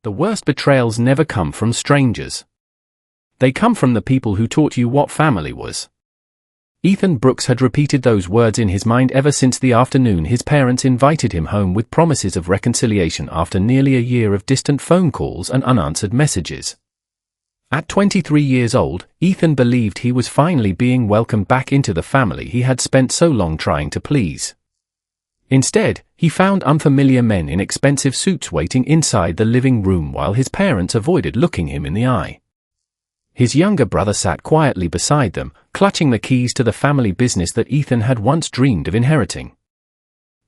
The worst betrayals never come from strangers. They come from the people who taught you what family was. Ethan Brooks had repeated those words in his mind ever since the afternoon his parents invited him home with promises of reconciliation after nearly a year of distant phone calls and unanswered messages. At 23 years old, Ethan believed he was finally being welcomed back into the family he had spent so long trying to please. Instead, he found unfamiliar men in expensive suits waiting inside the living room while his parents avoided looking him in the eye. His younger brother sat quietly beside them, clutching the keys to the family business that Ethan had once dreamed of inheriting.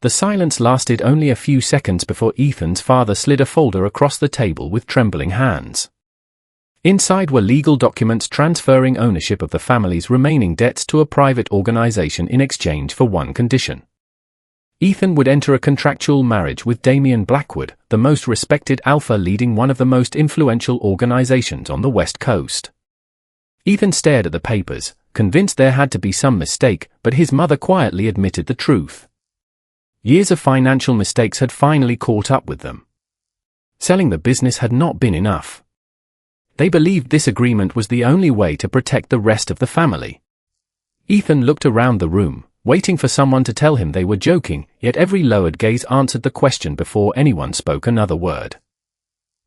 The silence lasted only a few seconds before Ethan's father slid a folder across the table with trembling hands. Inside were legal documents transferring ownership of the family's remaining debts to a private organization in exchange for one condition. Ethan would enter a contractual marriage with Damian Blackwood, the most respected alpha leading one of the most influential organizations on the West Coast. Ethan stared at the papers, convinced there had to be some mistake, but his mother quietly admitted the truth. Years of financial mistakes had finally caught up with them. Selling the business had not been enough. They believed this agreement was the only way to protect the rest of the family. Ethan looked around the room, waiting for someone to tell him they were joking, yet every lowered gaze answered the question before anyone spoke another word.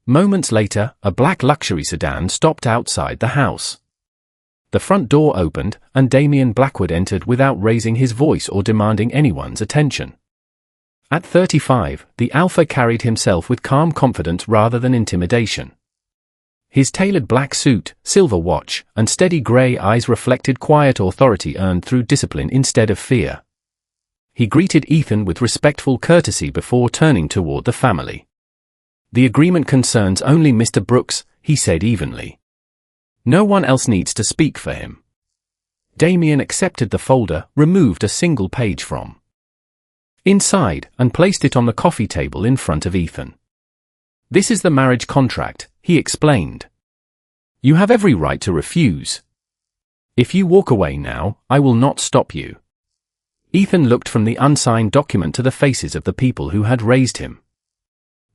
Moments later, a black luxury sedan stopped outside the house. The front door opened, and Damian Blackwood entered without raising his voice or demanding anyone's attention. At 35, the alpha carried himself with calm confidence rather than intimidation. His tailored black suit, silver watch, and steady grey eyes reflected quiet authority earned through discipline instead of fear. He greeted Ethan with respectful courtesy before turning toward the family. "The agreement concerns only Mr. Brooks," he said evenly. "No one else needs to speak for him." Damian accepted the folder, removed a single page from inside, and placed it on the coffee table in front of Ethan. "This is the marriage contract," he explained. "You have every right to refuse. If you walk away now, I will not stop you." Ethan looked from the unsigned document to the faces of the people who had raised him.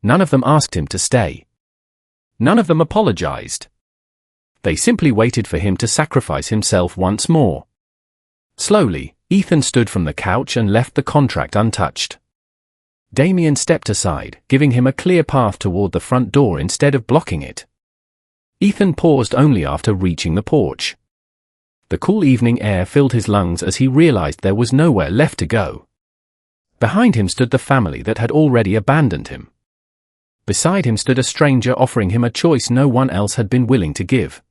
None of them asked him to stay. None of them apologized. They simply waited for him to sacrifice himself once more. Slowly, Ethan stood from the couch and left the contract untouched. Damian stepped aside, giving him a clear path toward the front door instead of blocking it. Ethan paused only after reaching the porch. The cool evening air filled his lungs as he realized there was nowhere left to go. Behind him stood the family that had already abandoned him. Beside him stood a stranger offering him a choice no one else had been willing to give.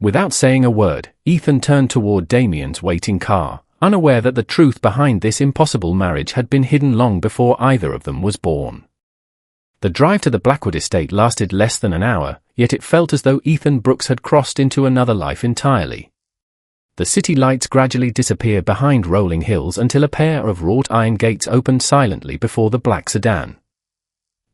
Without saying a word, Ethan turned toward Damian's waiting car, unaware that the truth behind this impossible marriage had been hidden long before either of them was born. The drive to the Blackwood estate lasted less than an hour, yet it felt as though Ethan Brooks had crossed into another life entirely. The city lights gradually disappeared behind rolling hills until a pair of wrought iron gates opened silently before the black sedan.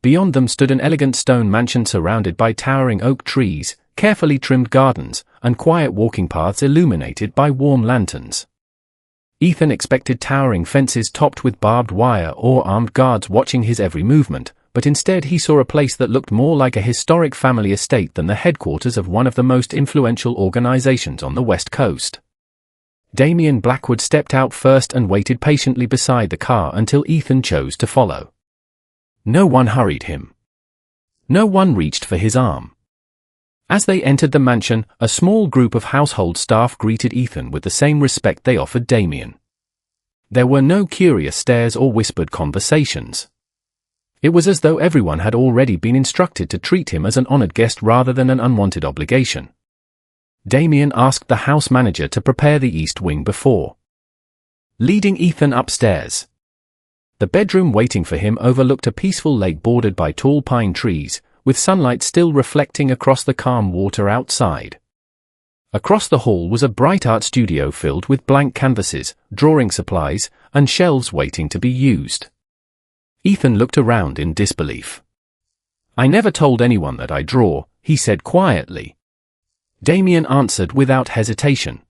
Beyond them stood an elegant stone mansion surrounded by towering oak trees, carefully trimmed gardens, and quiet walking paths illuminated by warm lanterns. Ethan expected towering fences topped with barbed wire or armed guards watching his every movement, but instead he saw a place that looked more like a historic family estate than the headquarters of one of the most influential organizations on the West Coast. Damian Blackwood stepped out first and waited patiently beside the car until Ethan chose to follow. No one hurried him. No one reached for his arm. As they entered the mansion, a small group of household staff greeted Ethan with the same respect they offered Damian. There were no curious stares or whispered conversations. It was as though everyone had already been instructed to treat him as an honored guest rather than an unwanted obligation. Damian asked the house manager to prepare the east wing before leading Ethan upstairs. The bedroom waiting for him overlooked a peaceful lake bordered by tall pine trees, with sunlight still reflecting across the calm water outside. Across the hall was a bright art studio filled with blank canvases, drawing supplies, and shelves waiting to be used. Ethan looked around in disbelief. "I never told anyone that I draw," he said quietly. Damian answered without hesitation.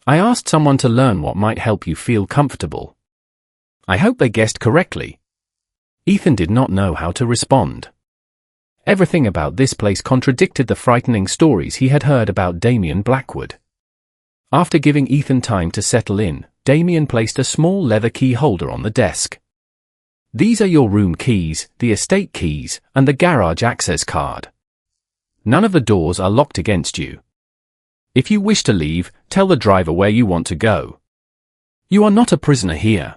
"I asked someone to learn what might help you feel comfortable. I hope they guessed correctly." Ethan did not know how to respond. Everything about this place contradicted the frightening stories he had heard about Damian Blackwood. After giving Ethan time to settle in, Damian placed a small leather key holder on the desk. "These are your room keys, the estate keys, and the garage access card. None of the doors are locked against you. If you wish to leave, tell the driver where you want to go. You are not a prisoner here."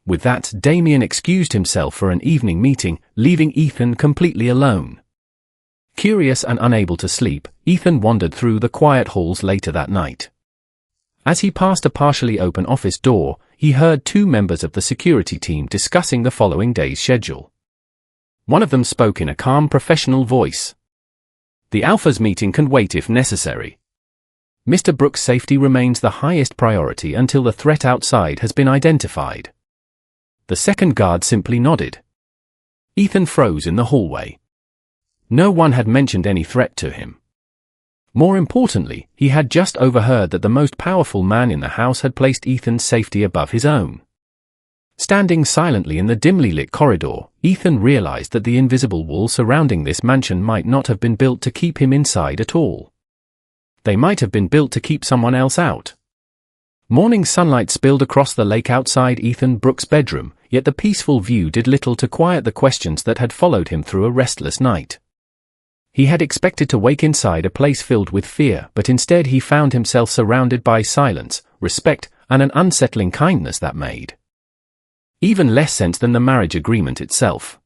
With that, Damian excused himself for an evening meeting, leaving Ethan completely alone. Curious and unable to sleep, Ethan wandered through the quiet halls later that night. As he passed a partially open office door, he heard two members of the security team discussing the following day's schedule. One of them spoke in a calm, professional voice. "The Alpha's meeting can wait if necessary. Mr. Brooks' safety remains the highest priority until the threat outside has been identified." The second guard simply nodded. Ethan froze in the hallway. No one had mentioned any threat to him. More importantly, he had just overheard that the most powerful man in the house had placed Ethan's safety above his own. Standing silently in the dimly lit corridor, Ethan realized that the invisible wall surrounding this mansion might not have been built to keep him inside at all. They might have been built to keep someone else out. Morning sunlight spilled across the lake outside Ethan Brooks' bedroom, yet the peaceful view did little to quiet the questions that had followed him through a restless night. He had expected to wake inside a place filled with fear, but instead he found himself surrounded by silence, respect, and an unsettling kindness that made even less sense than the marriage agreement itself.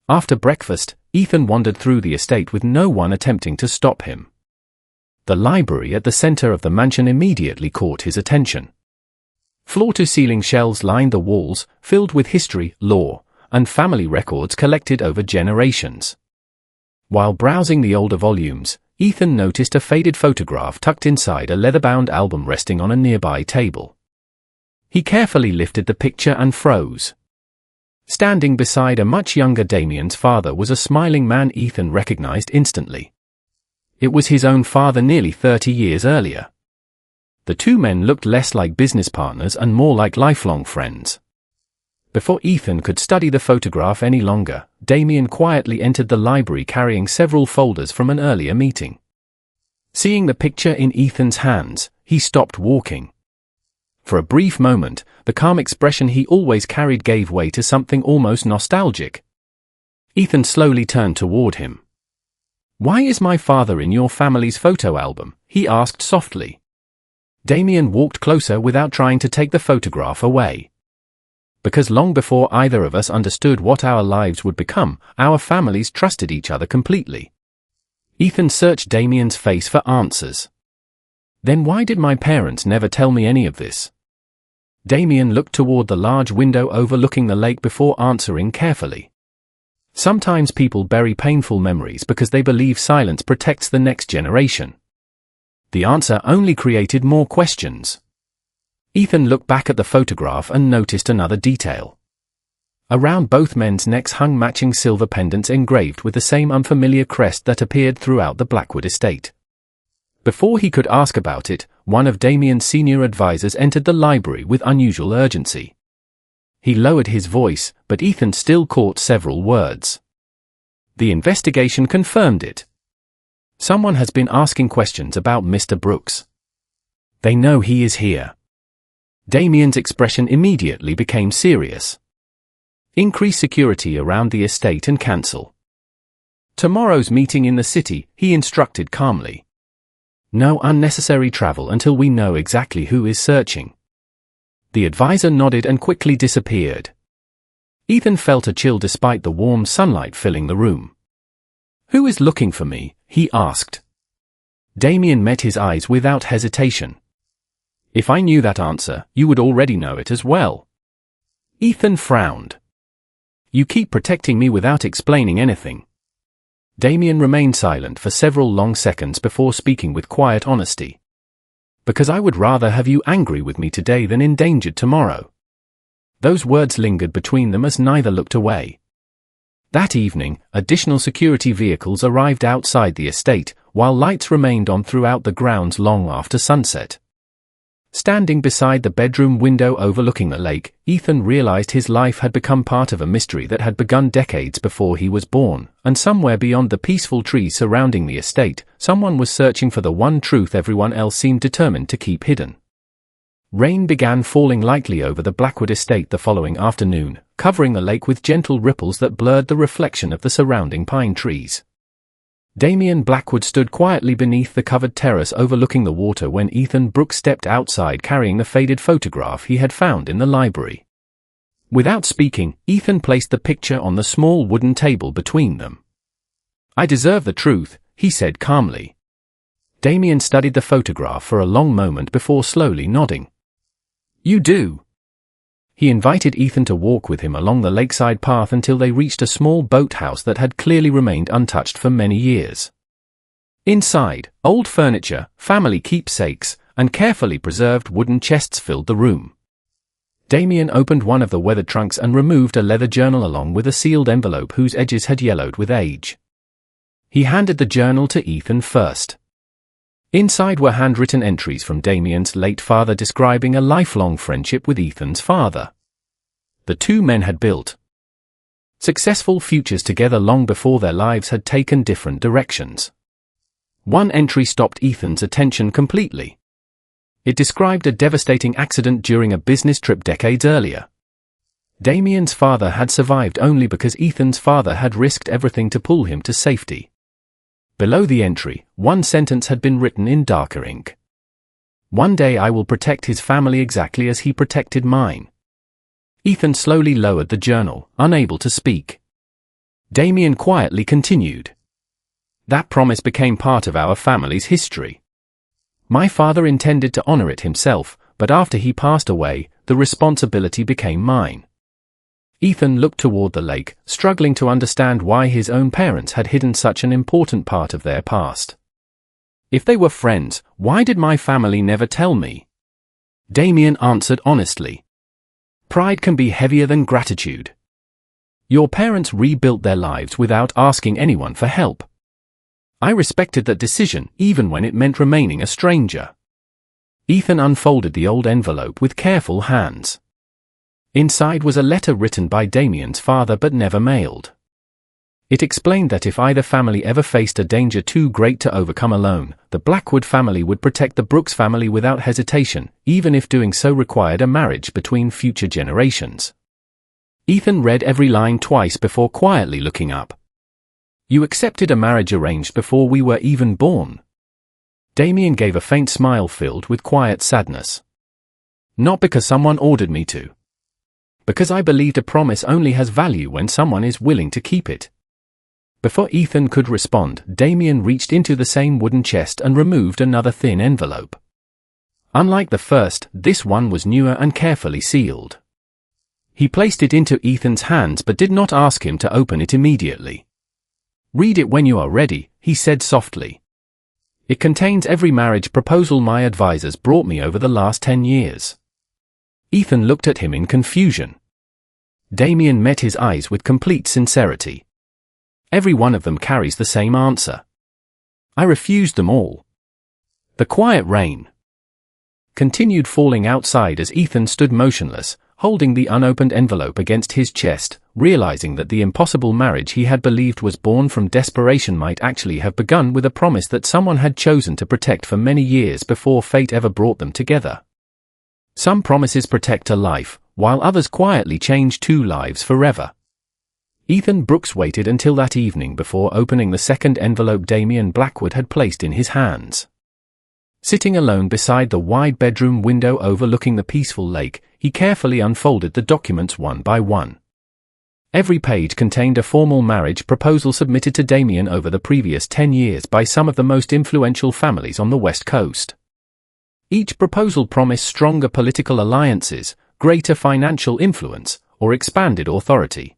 After breakfast, Ethan wandered through the estate with no one attempting to stop him. The library at the center of the mansion immediately caught his attention. Floor-to-ceiling shelves lined the walls, filled with history, law, and family records collected over generations. While browsing the older volumes, Ethan noticed a faded photograph tucked inside a leather-bound album resting on a nearby table. He carefully lifted the picture and froze. Standing beside a much younger Damian's father was a smiling man Ethan recognized instantly. It was his own father nearly 30 years earlier. The two men looked less like business partners and more like lifelong friends. Before Ethan could study the photograph any longer, Damian quietly entered the library carrying several folders from an earlier meeting. Seeing the picture in Ethan's hands, he stopped walking. For a brief moment, the calm expression he always carried gave way to something almost nostalgic. Ethan slowly turned toward him. "Why is my father in your family's photo album?" he asked softly. Damian walked closer without trying to take the photograph away. "Because long before either of us understood what our lives would become, our families trusted each other completely." Ethan searched Damian's face for answers. "Then why did my parents never tell me any of this?" Damian looked toward the large window overlooking the lake before answering carefully. "Sometimes people bury painful memories because they believe silence protects the next generation." The answer only created more questions. Ethan looked back at the photograph and noticed another detail. Around both men's necks hung matching silver pendants engraved with the same unfamiliar crest that appeared throughout the Blackwood estate. Before he could ask about it, one of Damian's senior advisors entered the library with unusual urgency. He lowered his voice, but Ethan still caught several words. "The investigation confirmed it. Someone has been asking questions about Mr. Brooks. They know he is here." Damian's expression immediately became serious. "Increase security around the estate and cancel tomorrow's meeting in the city," he instructed calmly. "No unnecessary travel until we know exactly who is searching." The advisor nodded and quickly disappeared. Ethan felt a chill despite the warm sunlight filling the room. "Who is looking for me?" he asked. Damian met his eyes without hesitation. "If I knew that answer, you would already know it as well." Ethan frowned. "You keep protecting me without explaining anything." Damian remained silent for several long seconds before speaking with quiet honesty. "Because I would rather have you angry with me today than endangered tomorrow." Those words lingered between them as neither looked away. That evening, additional security vehicles arrived outside the estate, while lights remained on throughout the grounds long after sunset. Standing beside the bedroom window overlooking the lake, Ethan realized his life had become part of a mystery that had begun decades before he was born, and somewhere beyond the peaceful trees surrounding the estate, someone was searching for the one truth everyone else seemed determined to keep hidden. Rain began falling lightly over the Blackwood estate the following afternoon, covering the lake with gentle ripples that blurred the reflection of the surrounding pine trees. Damian Blackwood stood quietly beneath the covered terrace overlooking the water when Ethan Brooks stepped outside carrying the faded photograph he had found in the library. Without speaking, Ethan placed the picture on the small wooden table between them. "I deserve the truth," he said calmly. Damian studied the photograph for a long moment before slowly nodding. "You do." He invited Ethan to walk with him along the lakeside path until they reached a small boathouse that had clearly remained untouched for many years. Inside, old furniture, family keepsakes, and carefully preserved wooden chests filled the room. Damian opened one of the weathered trunks and removed a leather journal along with a sealed envelope whose edges had yellowed with age. He handed the journal to Ethan first. Inside were handwritten entries from Damian's late father describing a lifelong friendship with Ethan's father. The two men had built successful futures together long before their lives had taken different directions. One entry stopped Ethan's attention completely. It described a devastating accident during a business trip decades earlier. Damian's father had survived only because Ethan's father had risked everything to pull him to safety. Below the entry, one sentence had been written in darker ink. "One day I will protect his family exactly as he protected mine." Ethan slowly lowered the journal, unable to speak. Damian quietly continued. "That promise became part of our family's history. My father intended to honor it himself, but after he passed away, the responsibility became mine." Ethan looked toward the lake, struggling to understand why his own parents had hidden such an important part of their past. "If they were friends, why did my family never tell me?" Damian answered honestly. "Pride can be heavier than gratitude. Your parents rebuilt their lives without asking anyone for help. I respected that decision, even when it meant remaining a stranger." Ethan unfolded the old envelope with careful hands. Inside was a letter written by Damian's father but never mailed. It explained that if either family ever faced a danger too great to overcome alone, the Blackwood family would protect the Brooks family without hesitation, even if doing so required a marriage between future generations. Ethan read every line twice before quietly looking up. "You accepted a marriage arranged before we were even born." Damian gave a faint smile filled with quiet sadness. "Not because someone ordered me to. Because I believed a promise only has value when someone is willing to keep it." Before Ethan could respond, Damian reached into the same wooden chest and removed another thin envelope. Unlike the first, this one was newer and carefully sealed. He placed it into Ethan's hands but did not ask him to open it immediately. "Read it when you are ready," he said softly. "It contains every marriage proposal my advisors brought me over the last 10 years. Ethan looked at him in confusion. Damian met his eyes with complete sincerity. "Every one of them carries the same answer. I refused them all." The quiet rain continued falling outside as Ethan stood motionless, holding the unopened envelope against his chest, realizing that the impossible marriage he had believed was born from desperation might actually have begun with a promise that someone had chosen to protect for many years before fate ever brought them together. Some promises protect a life, while others quietly change two lives forever. Ethan Brooks waited until that evening before opening the second envelope Damian Blackwood had placed in his hands. Sitting alone beside the wide bedroom window overlooking the peaceful lake, he carefully unfolded the documents one by one. Every page contained a formal marriage proposal submitted to Damian over the previous 10 years by some of the most influential families on the West Coast. Each proposal promised stronger political alliances, greater financial influence, or expanded authority.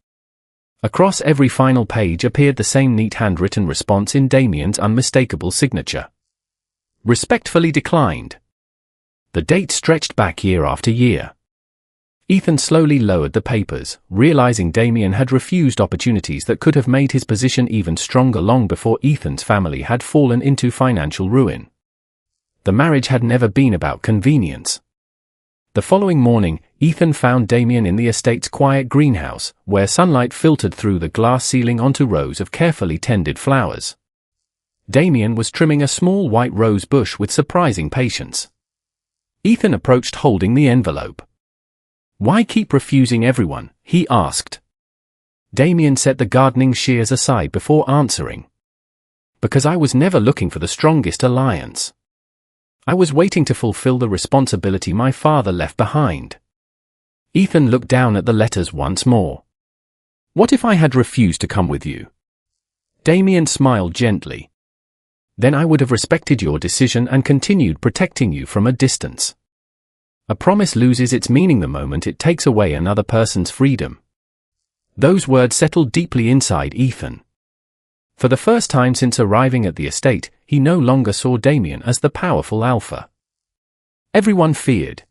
Across every final page appeared the same neat handwritten response in Damian's unmistakable signature. "Respectfully declined." The date stretched back year after year. Ethan slowly lowered the papers, realizing Damian had refused opportunities that could have made his position even stronger long before Ethan's family had fallen into financial ruin. The marriage had never been about convenience. The following morning, Ethan found Damian in the estate's quiet greenhouse, where sunlight filtered through the glass ceiling onto rows of carefully tended flowers. Damian was trimming a small white rose bush with surprising patience. Ethan approached holding the envelope. "Why keep refusing everyone?" he asked. Damian set the gardening shears aside before answering. "Because I was never looking for the strongest alliance. I was waiting to fulfill the responsibility my father left behind." Ethan looked down at the letters once more. "What if I had refused to come with you?" Damian smiled gently. "Then I would have respected your decision and continued protecting you from a distance. A promise loses its meaning the moment it takes away another person's freedom." Those words settled deeply inside Ethan. For the first time since arriving at the estate, he no longer saw Damian as the powerful alpha everyone feared.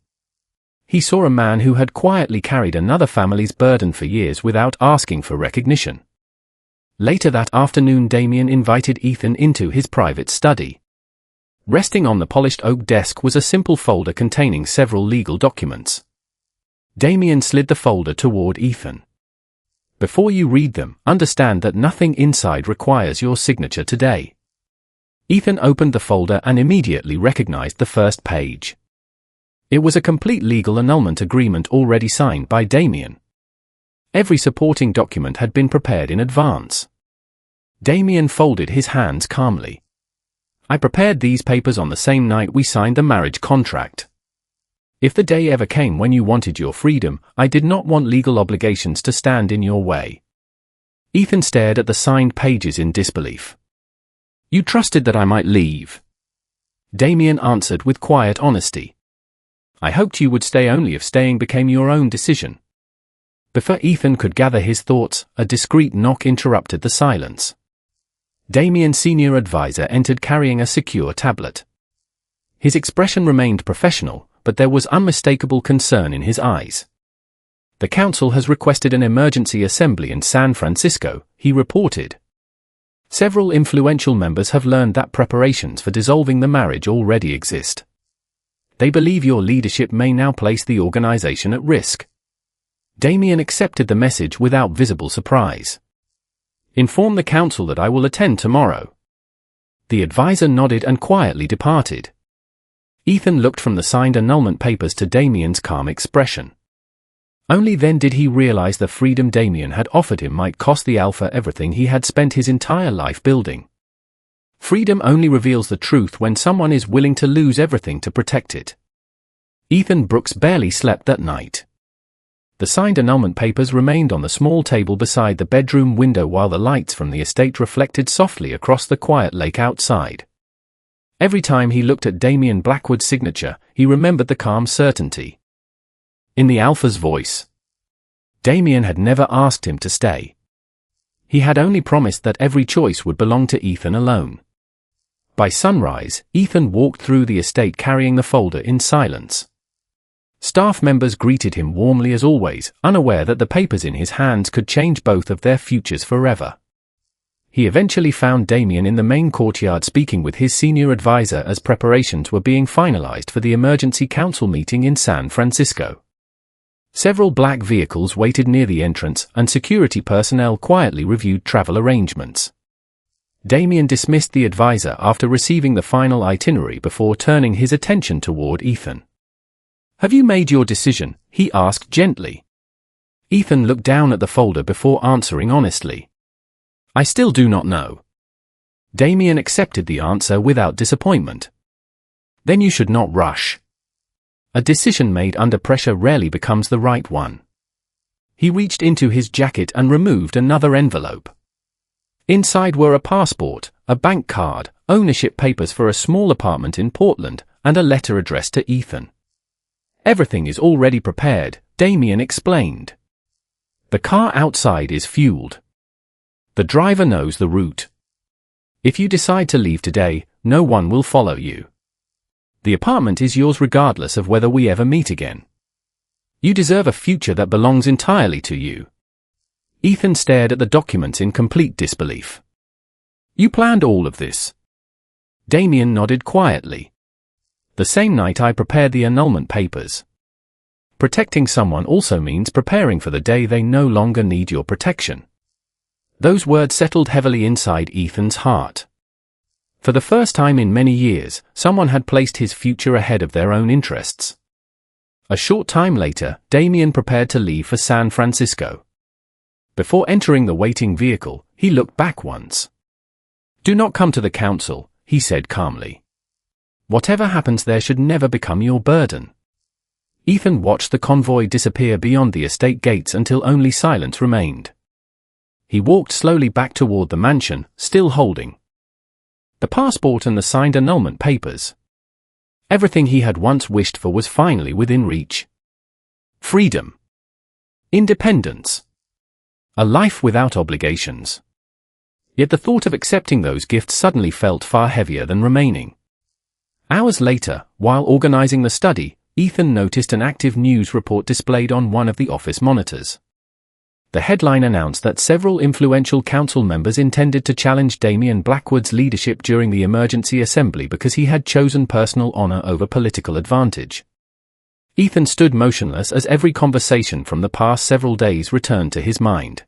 He saw a man who had quietly carried another family's burden for years without asking for recognition. Later that afternoon, Damian invited Ethan into his private study. Resting on the polished oak desk was a simple folder containing several legal documents. Damian slid the folder toward Ethan. "Before you read them, understand that nothing inside requires your signature today." Ethan opened the folder and immediately recognized the first page. It was a complete legal annulment agreement already signed by Damian. Every supporting document had been prepared in advance. Damian folded his hands calmly. "I prepared these papers on the same night we signed the marriage contract. If the day ever came when you wanted your freedom, I did not want legal obligations to stand in your way." Ethan stared at the signed pages in disbelief. "You trusted that I might leave." Damian answered with quiet honesty. "I hoped you would stay only if staying became your own decision." Before Ethan could gather his thoughts, a discreet knock interrupted the silence. Damian's senior advisor entered carrying a secure tablet. His expression remained professional, but there was unmistakable concern in his eyes. "The council has requested an emergency assembly in San Francisco," he reported. "Several influential members have learned that preparations for dissolving the marriage already exist. They believe your leadership may now place the organization at risk." Damian accepted the message without visible surprise. "Inform the council that I will attend tomorrow." The advisor nodded and quietly departed. Ethan looked from the signed annulment papers to Damian's calm expression. Only then did he realize the freedom Damian had offered him might cost the alpha everything he had spent his entire life building. Freedom only reveals the truth when someone is willing to lose everything to protect it. Ethan Brooks barely slept that night. The signed annulment papers remained on the small table beside the bedroom window while the lights from the estate reflected softly across the quiet lake outside. Every time he looked at Damian Blackwood's signature, he remembered the calm certainty in the alpha's voice. Damian had never asked him to stay. He had only promised that every choice would belong to Ethan alone. By sunrise, Ethan walked through the estate carrying the folder in silence. Staff members greeted him warmly as always, unaware that the papers in his hands could change both of their futures forever. He eventually found Damian in the main courtyard speaking with his senior advisor as preparations were being finalized for the emergency council meeting in San Francisco. Several black vehicles waited near the entrance, and security personnel quietly reviewed travel arrangements. Damian dismissed the advisor after receiving the final itinerary before turning his attention toward Ethan. "Have you made your decision?" he asked gently. Ethan looked down at the folder before answering honestly. "I still do not know." Damian accepted the answer without disappointment. "Then you should not rush. A decision made under pressure rarely becomes the right one." He reached into his jacket and removed another envelope. Inside were a passport, a bank card, ownership papers for a small apartment in Portland, and a letter addressed to Ethan. "Everything is already prepared," Damian explained. "The car outside is fueled. The driver knows the route. If you decide to leave today, no one will follow you. The apartment is yours regardless of whether we ever meet again. You deserve a future that belongs entirely to you." Ethan stared at the documents in complete disbelief. "You planned all of this?" Damian nodded quietly. "The same night I prepared the annulment papers. Protecting someone also means preparing for the day they no longer need your protection. Those words settled heavily inside Ethan's heart. For the first time in many years, someone had placed his future ahead of their own interests. A short time later, Damian prepared to leave for San Francisco. Before entering the waiting vehicle, he looked back once. "Do not come to the council," he said calmly. "Whatever happens there should never become your burden." Ethan watched the convoy disappear beyond the estate gates until only silence remained. He walked slowly back toward the mansion, still holding the passport and the signed annulment papers. Everything he had once wished for was finally within reach. Freedom. Independence. A life without obligations. Yet the thought of accepting those gifts suddenly felt far heavier than remaining. Hours later, while organizing the study, Ethan noticed an active news report displayed on one of the office monitors. The headline announced that several influential council members intended to challenge Damian Blackwood's leadership during the emergency assembly because he had chosen personal honor over political advantage. Ethan stood motionless as every conversation from the past several days returned to his mind.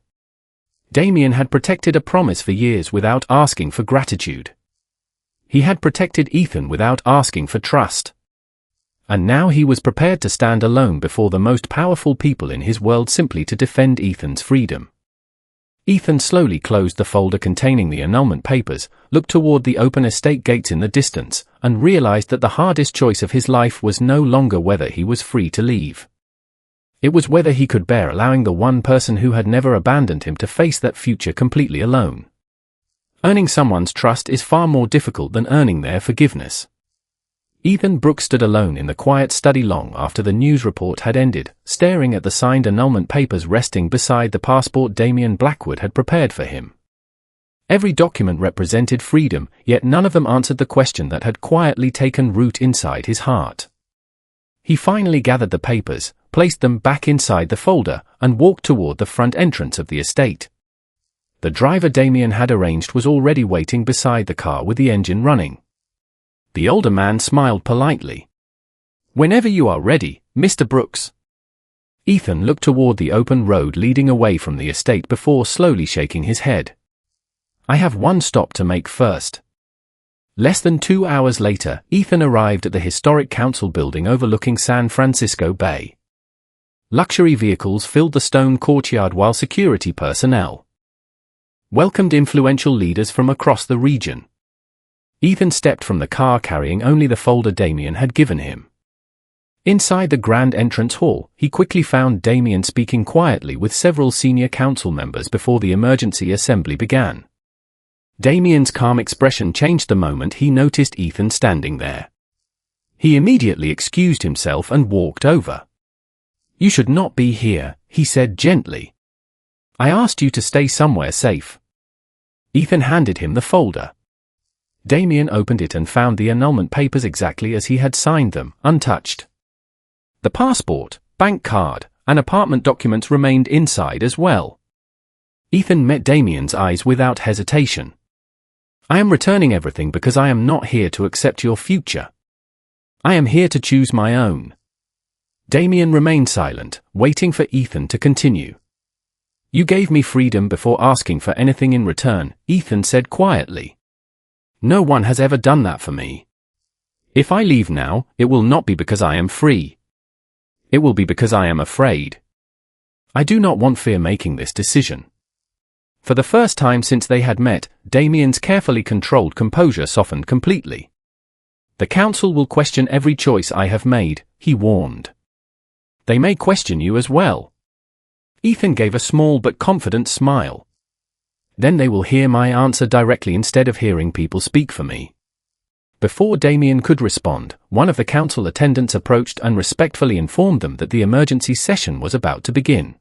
Damian had protected a promise for years without asking for gratitude. He had protected Ethan without asking for trust. And now he was prepared to stand alone before the most powerful people in his world simply to defend Ethan's freedom. Ethan slowly closed the folder containing the annulment papers, looked toward the open estate gates in the distance, and realized that the hardest choice of his life was no longer whether he was free to leave. It was whether he could bear allowing the one person who had never abandoned him to face that future completely alone. Earning someone's trust is far more difficult than earning their forgiveness. Ethan Brooks stood alone in the quiet study long after the news report had ended, staring at the signed annulment papers resting beside the passport Damian Blackwood had prepared for him. Every document represented freedom, yet none of them answered the question that had quietly taken root inside his heart. He finally gathered the papers, placed them back inside the folder, and walked toward the front entrance of the estate. The driver Damian had arranged was already waiting beside the car with the engine running. The older man smiled politely. "Whenever you are ready, Mr. Brooks." Ethan looked toward the open road leading away from the estate before slowly shaking his head. "I have one stop to make first." Less than 2 hours later, Ethan arrived at the historic council building overlooking San Francisco Bay. Luxury vehicles filled the stone courtyard while security personnel welcomed influential leaders from across the region. Ethan stepped from the car carrying only the folder Damian had given him. Inside the grand entrance hall, he quickly found Damian speaking quietly with several senior council members before the emergency assembly began. Damian's calm expression changed the moment he noticed Ethan standing there. He immediately excused himself and walked over. "You should not be here," he said gently. "I asked you to stay somewhere safe." Ethan handed him the folder. Damian opened it and found the annulment papers exactly as he had signed them, untouched. The passport, bank card, and apartment documents remained inside as well. Ethan met Damian's eyes without hesitation. "I am returning everything because I am not here to accept your future. I am here to choose my own." Damian remained silent, waiting for Ethan to continue. "You gave me freedom before asking for anything in return," Ethan said quietly. "No one has ever done that for me. If I leave now, it will not be because I am free. It will be because I am afraid. I do not want fear making this decision." For the first time since they had met, Damian's carefully controlled composure softened completely. "The council will question every choice I have made," he warned. "They may question you as well." Ethan gave a small but confident smile. "Then they will hear my answer directly instead of hearing people speak for me." Before Damian could respond, one of the council attendants approached and respectfully informed them that the emergency session was about to begin.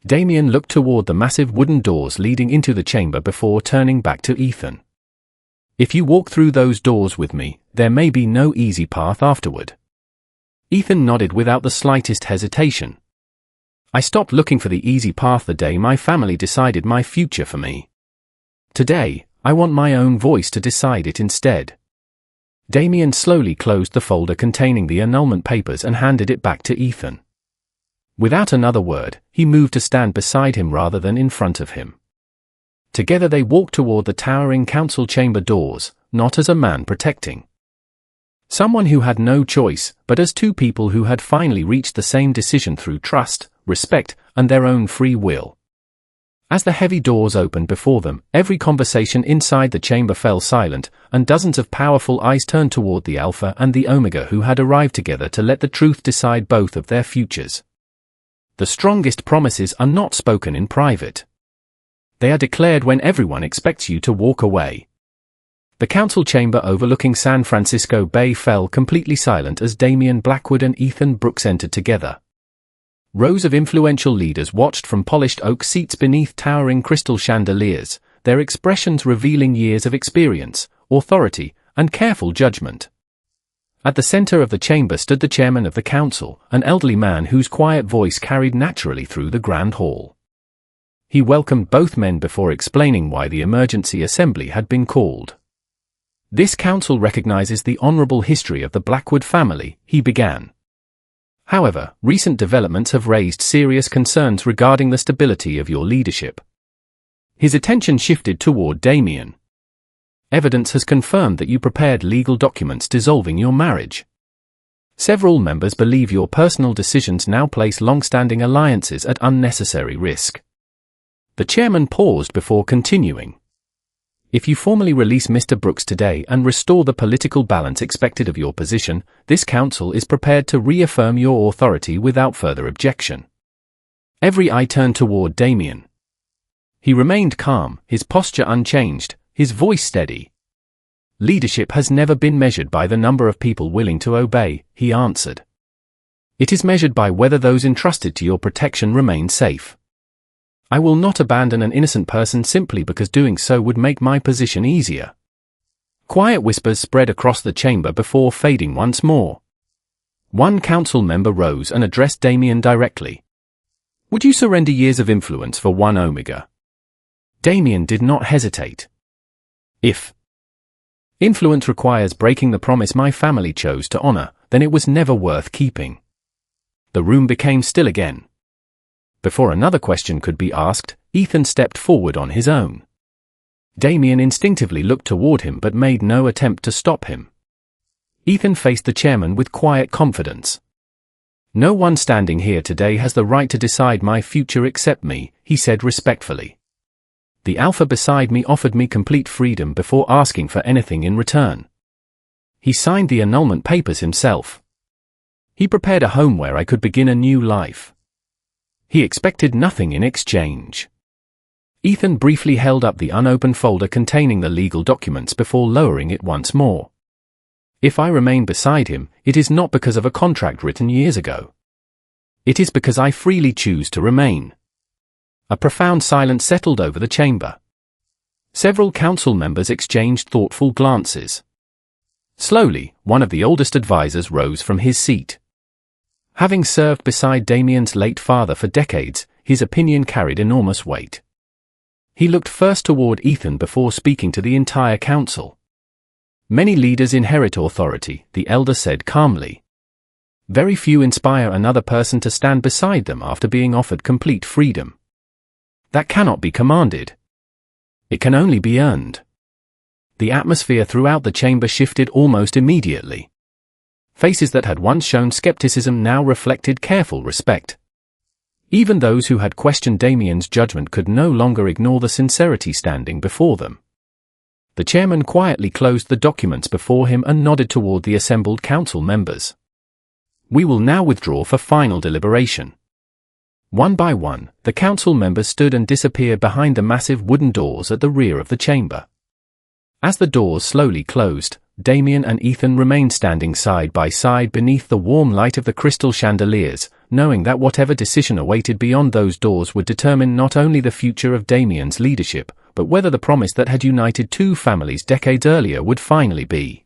Damian looked toward the massive wooden doors leading into the chamber before turning back to Ethan. "If you walk through those doors with me, there may be no easy path afterward." Ethan nodded without the slightest hesitation. "I stopped looking for the easy path the day my family decided my future for me. Today, I want my own voice to decide it instead." Damian slowly closed the folder containing the annulment papers and handed it back to Ethan. Without another word, he moved to stand beside him rather than in front of him. Together they walked toward the towering council chamber doors, not as a man protecting someone who had no choice, but as two people who had finally reached the same decision through trust, respect, and their own free will. As the heavy doors opened before them, every conversation inside the chamber fell silent, and dozens of powerful eyes turned toward the Alpha and the Omega who had arrived together to let the truth decide both of their futures. The strongest promises are not spoken in private. They are declared when everyone expects you to walk away. The council chamber overlooking San Francisco Bay fell completely silent as Damian Blackwood and Ethan Brooks entered together. Rows of influential leaders watched from polished oak seats beneath towering crystal chandeliers, their expressions revealing years of experience, authority, and careful judgment. At the center of the chamber stood the chairman of the council, an elderly man whose quiet voice carried naturally through the grand hall. He welcomed both men before explaining why the emergency assembly had been called. This council recognizes the honorable history of the Blackwood family, he began. However, recent developments have raised serious concerns regarding the stability of your leadership. His attention shifted toward Damian. Evidence has confirmed that you prepared legal documents dissolving your marriage. Several members believe your personal decisions now place long-standing alliances at unnecessary risk. The chairman paused before continuing. If you formally release Mr. Brooks today and restore the political balance expected of your position, this council is prepared to reaffirm your authority without further objection. Every eye turned toward Damian. He remained calm, his posture unchanged, his voice steady. Leadership has never been measured by the number of people willing to obey, he answered. It is measured by whether those entrusted to your protection remain safe. I will not abandon an innocent person simply because doing so would make my position easier. Quiet whispers spread across the chamber before fading once more. One council member rose and addressed Damian directly. Would you surrender years of influence for one Omega? Damian did not hesitate. If influence requires breaking the promise my family chose to honor, then it was never worth keeping. The room became still again. Before another question could be asked, Ethan stepped forward on his own. Damian instinctively looked toward him but made no attempt to stop him. Ethan faced the chairman with quiet confidence. No one standing here today has the right to decide my future except me, he said respectfully. The Alpha beside me offered me complete freedom before asking for anything in return. He signed the annulment papers himself. He prepared a home where I could begin a new life. He expected nothing in exchange. Ethan briefly held up the unopened folder containing the legal documents before lowering it once more. If I remain beside him, it is not because of a contract written years ago. It is because I freely choose to remain. A profound silence settled over the chamber. Several council members exchanged thoughtful glances. Slowly, one of the oldest advisors rose from his seat. Having served beside Damian's late father for decades, his opinion carried enormous weight. He looked first toward Ethan before speaking to the entire council. Many leaders inherit authority, the elder said calmly. Very few inspire another person to stand beside them after being offered complete freedom. That cannot be commanded. It can only be earned. The atmosphere throughout the chamber shifted almost immediately. Faces that had once shown skepticism now reflected careful respect. Even those who had questioned Damian's judgment could no longer ignore the sincerity standing before them. The chairman quietly closed the documents before him and nodded toward the assembled council members. We will now withdraw for final deliberation. One by one, the council members stood and disappeared behind the massive wooden doors at the rear of the chamber. As the doors slowly closed, Damian and Ethan remained standing side by side beneath the warm light of the crystal chandeliers, knowing that whatever decision awaited beyond those doors would determine not only the future of Damian's leadership, but whether the promise that had united two families decades earlier would finally be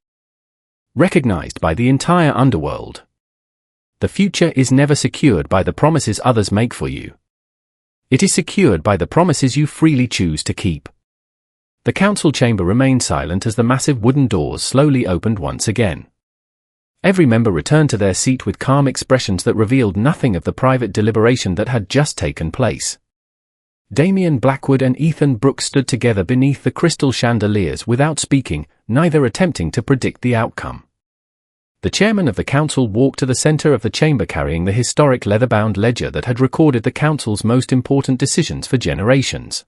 recognized by the entire underworld. The future is never secured by the promises others make for you. It is secured by the promises you freely choose to keep. The council chamber remained silent as the massive wooden doors slowly opened once again. Every member returned to their seat with calm expressions that revealed nothing of the private deliberation that had just taken place. Damian Blackwood and Ethan Brooks stood together beneath the crystal chandeliers without speaking, neither attempting to predict the outcome. The chairman of the council walked to the center of the chamber carrying the historic leather-bound ledger that had recorded the council's most important decisions for generations.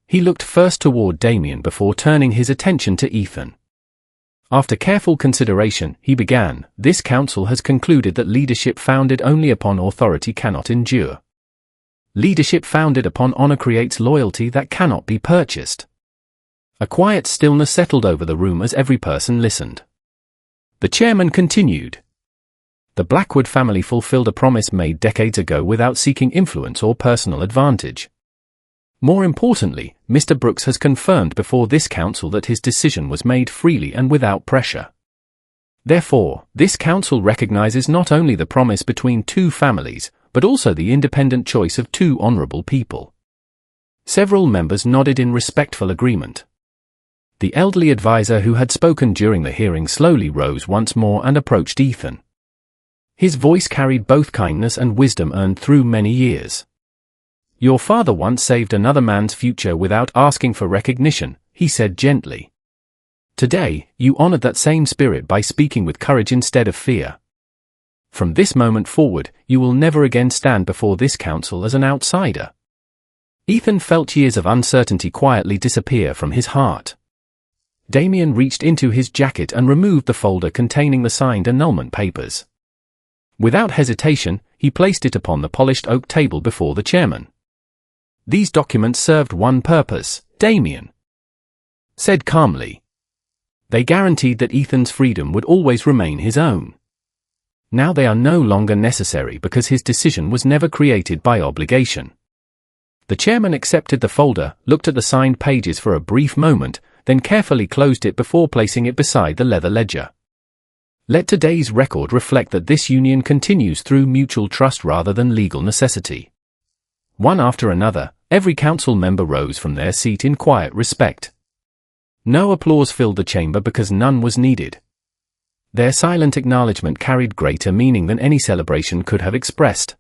He looked first toward Damian before turning his attention to Ethan. After careful consideration, he began, "This council has concluded that leadership founded only upon authority cannot endure. Leadership founded upon honor creates loyalty that cannot be purchased." A quiet stillness settled over the room as every person listened. The chairman continued. The Blackwood family fulfilled a promise made decades ago without seeking influence or personal advantage. More importantly, Mr. Brooks has confirmed before this council that his decision was made freely and without pressure. Therefore, this council recognizes not only the promise between two families, but also the independent choice of two honorable people. Several members nodded in respectful agreement. The elderly advisor who had spoken during the hearing slowly rose once more and approached Ethan. His voice carried both kindness and wisdom earned through many years. "Your father once saved another man's future without asking for recognition," he said gently. "Today, you honored that same spirit by speaking with courage instead of fear. From this moment forward, you will never again stand before this council as an outsider." Ethan felt years of uncertainty quietly disappear from his heart. Damian reached into his jacket and removed the folder containing the signed annulment papers. Without hesitation, he placed it upon the polished oak table before the chairman. "These documents served one purpose," Damian said calmly. "They guaranteed that Ethan's freedom would always remain his own. Now they are no longer necessary because his decision was never created by obligation." The chairman accepted the folder, looked at the signed pages for a brief moment, then carefully closed it before placing it beside the leather ledger. "Let today's record reflect that this union continues through mutual trust rather than legal necessity." One after another, every council member rose from their seat in quiet respect. No applause filled the chamber because none was needed. Their silent acknowledgement carried greater meaning than any celebration could have expressed.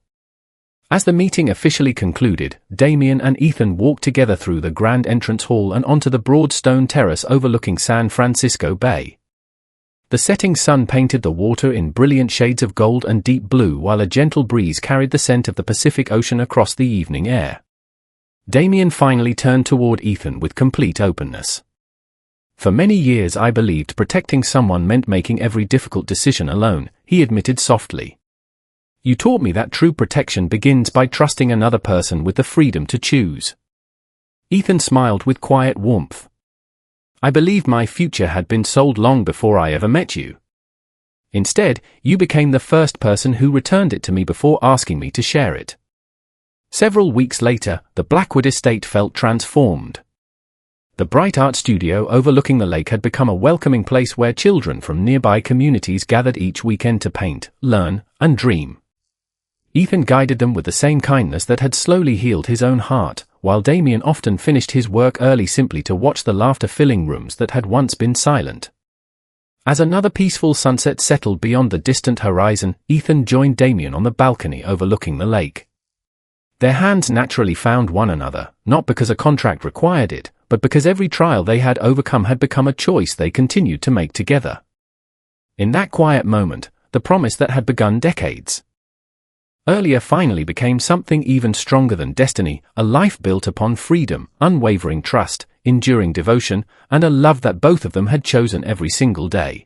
As the meeting officially concluded, Damian and Ethan walked together through the grand entrance hall and onto the broad stone terrace overlooking San Francisco Bay. The setting sun painted the water in brilliant shades of gold and deep blue while a gentle breeze carried the scent of the Pacific Ocean across the evening air. Damian finally turned toward Ethan with complete openness. "For many years I believed protecting someone meant making every difficult decision alone," he admitted softly. "You taught me that true protection begins by trusting another person with the freedom to choose." Ethan smiled with quiet warmth. "I believed my future had been sold long before I ever met you. Instead, you became the first person who returned it to me before asking me to share it." Several weeks later, the Blackwood estate felt transformed. The bright art studio overlooking the lake had become a welcoming place where children from nearby communities gathered each weekend to paint, learn, and dream. Ethan guided them with the same kindness that had slowly healed his own heart, while Damian often finished his work early simply to watch the laughter-filling rooms that had once been silent. As another peaceful sunset settled beyond the distant horizon, Ethan joined Damian on the balcony overlooking the lake. Their hands naturally found one another, not because a contract required it, but because every trial they had overcome had become a choice they continued to make together. In that quiet moment, the promise that had begun decades earlier finally became something even stronger than destiny, a life built upon freedom, unwavering trust, enduring devotion, and a love that both of them had chosen every single day.